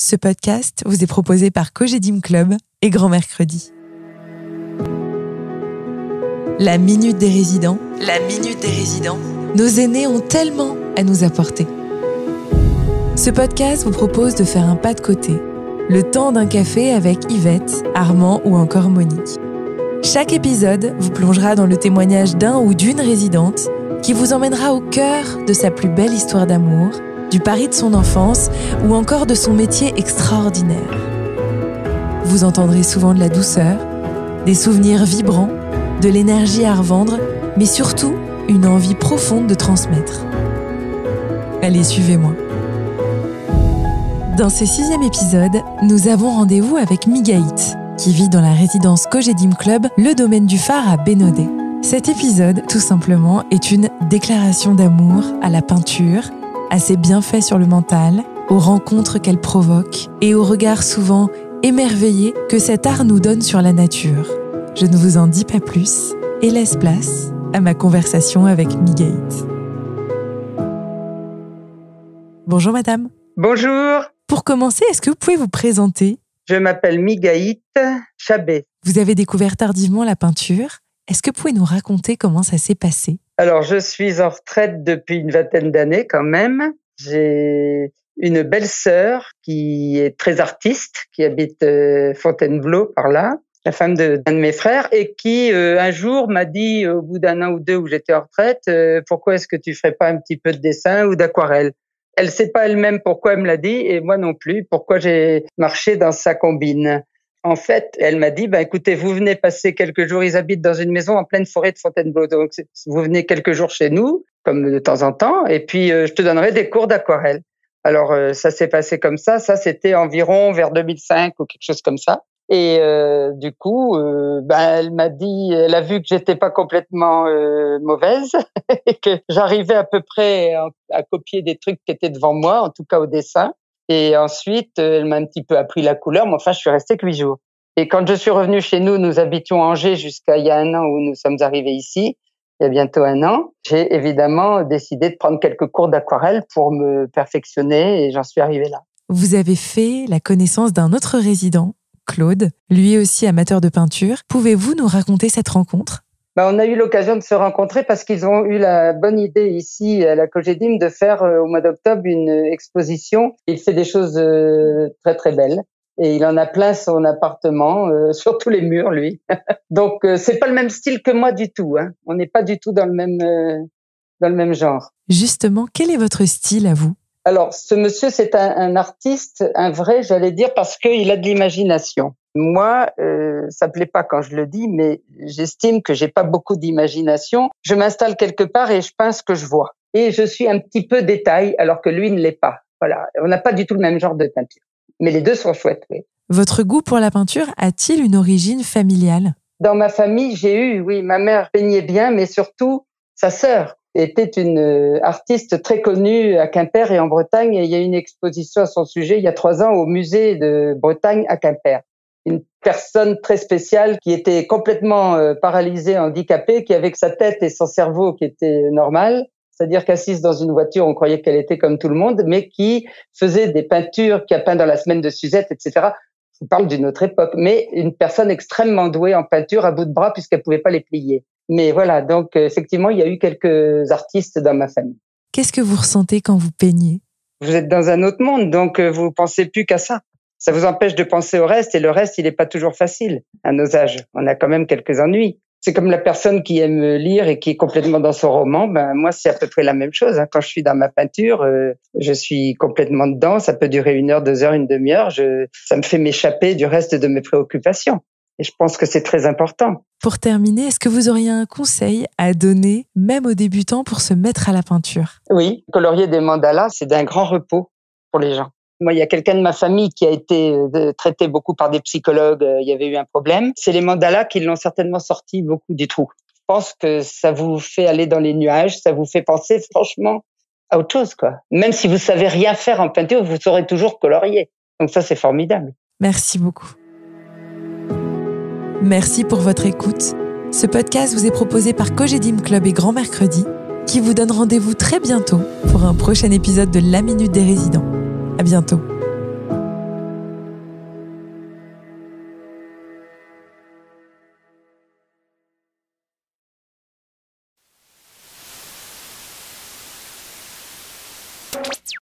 Ce podcast vous est proposé par Cogedim Club et Grand Mercredi. La Minute des Résidents. La Minute des Résidents. Nos aînés ont tellement à nous apporter. Ce podcast vous propose de faire un pas de côté. Le temps d'un café avec Yvette, Armand ou encore Monique. Chaque épisode vous plongera dans le témoignage d'un ou d'une résidente qui vous emmènera au cœur de sa plus belle histoire d'amour, du pari de son enfance ou encore de son métier extraordinaire. Vous entendrez souvent de la douceur, des souvenirs vibrants, de l'énergie à revendre, mais surtout une envie profonde de transmettre. Allez, suivez-moi. Dans ce 6e épisode, nous avons rendez-vous avec Migaït, qui vit dans la résidence Cogedim Club, le domaine du phare à Bénodet. Cet épisode, tout simplement, est une déclaration d'amour à la peinture, à ses bienfaits sur le mental, aux rencontres qu'elle provoque et au regard souvent émerveillé que cet art nous donne sur la nature. Je ne vous en dis pas plus et laisse place à ma conversation avec Migaït. Bonjour madame. Bonjour. Pour commencer, est-ce que vous pouvez vous présenter ? Je m'appelle Migaït Chabet. Vous avez découvert tardivement la peinture. Est-ce que vous pouvez nous raconter comment ça s'est passé ? Alors, je suis en retraite depuis une vingtaine d'années quand même. J'ai une belle sœur qui est très artiste, qui habite Fontainebleau par là, la femme d'un de mes frères, et qui un jour m'a dit, au bout d'un an ou deux où j'étais en retraite, pourquoi est-ce que tu ferais pas un petit peu de dessin ou d'aquarelle ? Elle sait pas elle-même pourquoi elle me l'a dit, et moi non plus, pourquoi j'ai marché dans sa combine. En fait, elle m'a dit, écoutez, vous venez passer quelques jours, ils habitent dans une maison en pleine forêt de Fontainebleau, donc vous venez quelques jours chez nous, comme de temps en temps, et puis je te donnerai des cours d'aquarelle. Alors, ça s'est passé comme ça c'était environ vers 2005 ou quelque chose comme ça. Et du coup, elle m'a dit, elle a vu que j'étais pas complètement mauvaise, et que j'arrivais à peu près à copier des trucs qui étaient devant moi, en tout cas au dessin. Et ensuite, elle m'a un petit peu appris la couleur, mais enfin, je suis restée que 8 jours. Et quand je suis revenue chez nous, nous habitions à Angers jusqu'à il y a un an où nous sommes arrivés ici, il y a bientôt un an. J'ai évidemment décidé de prendre quelques cours d'aquarelle pour me perfectionner et j'en suis arrivée là. Vous avez fait la connaissance d'un autre résident, Claude, lui aussi amateur de peinture. Pouvez-vous nous raconter cette rencontre ? On a eu l'occasion de se rencontrer parce qu'ils ont eu la bonne idée ici à la Cogedim de faire au mois d'octobre une exposition. Il fait des choses très très belles et il en a plein son appartement, sur tous les murs lui. Donc c'est pas le même style que moi du tout. Hein. On n'est pas du tout dans le même genre. Justement, quel est votre style à vous ? Alors ce monsieur c'est un artiste, un vrai, j'allais dire, parce qu'il a de l'imagination. Moi, ça plaît pas quand je le dis, mais j'estime que j'ai pas beaucoup d'imagination. Je m'installe quelque part et je peins ce que je vois. Et je suis un petit peu détail, alors que lui ne l'est pas. Voilà, on n'a pas du tout le même genre de peinture. Mais les deux sont chouettes, oui. Votre goût pour la peinture a-t-il une origine familiale ? Dans ma famille, oui, ma mère peignait bien, mais surtout, sa sœur était une artiste très connue à Quimper et en Bretagne. Et il y a une exposition à son sujet il y a 3 ans au musée de Bretagne à Quimper. Une personne très spéciale qui était complètement paralysée, handicapée, qui avec sa tête et son cerveau qui était normal, c'est-à-dire qu'assise dans une voiture, on croyait qu'elle était comme tout le monde, mais qui faisait des peintures, qui a peint dans la semaine de Suzette, etc. Je parle d'une autre époque, mais une personne extrêmement douée en peinture à bout de bras puisqu'elle pouvait pas les plier. Mais voilà, donc effectivement, il y a eu quelques artistes dans ma famille. Qu'est-ce que vous ressentez quand vous peignez ? Vous êtes dans un autre monde, donc vous pensez plus qu'à ça. Ça vous empêche de penser au reste, et le reste, il n'est pas toujours facile à nos âges. On a quand même quelques ennuis. C'est comme la personne qui aime lire et qui est complètement dans son roman. Moi, c'est à peu près la même chose. Quand je suis dans ma peinture, je suis complètement dedans. Ça peut durer 1 heure, 2 heures, une demi-heure. Ça me fait m'échapper du reste de mes préoccupations. Et je pense que c'est très important. Pour terminer, est-ce que vous auriez un conseil à donner, même aux débutants, pour se mettre à la peinture ? Oui, colorier des mandalas, c'est d'un grand repos pour les gens. Moi, il y a quelqu'un de ma famille qui a été traité beaucoup par des psychologues. Il y avait eu un problème. C'est les mandalas qui l'ont certainement sorti beaucoup du trou. Je pense que ça vous fait aller dans les nuages, ça vous fait penser franchement à autre chose, quoi. Même si vous savez rien faire en peinture, vous saurez toujours colorier. Donc ça, c'est formidable. Merci beaucoup. Merci pour votre écoute. Ce podcast vous est proposé par Cogedim Club et Grand Mercredi, qui vous donne rendez-vous très bientôt pour un prochain épisode de La Minute des Résidents. À bientôt.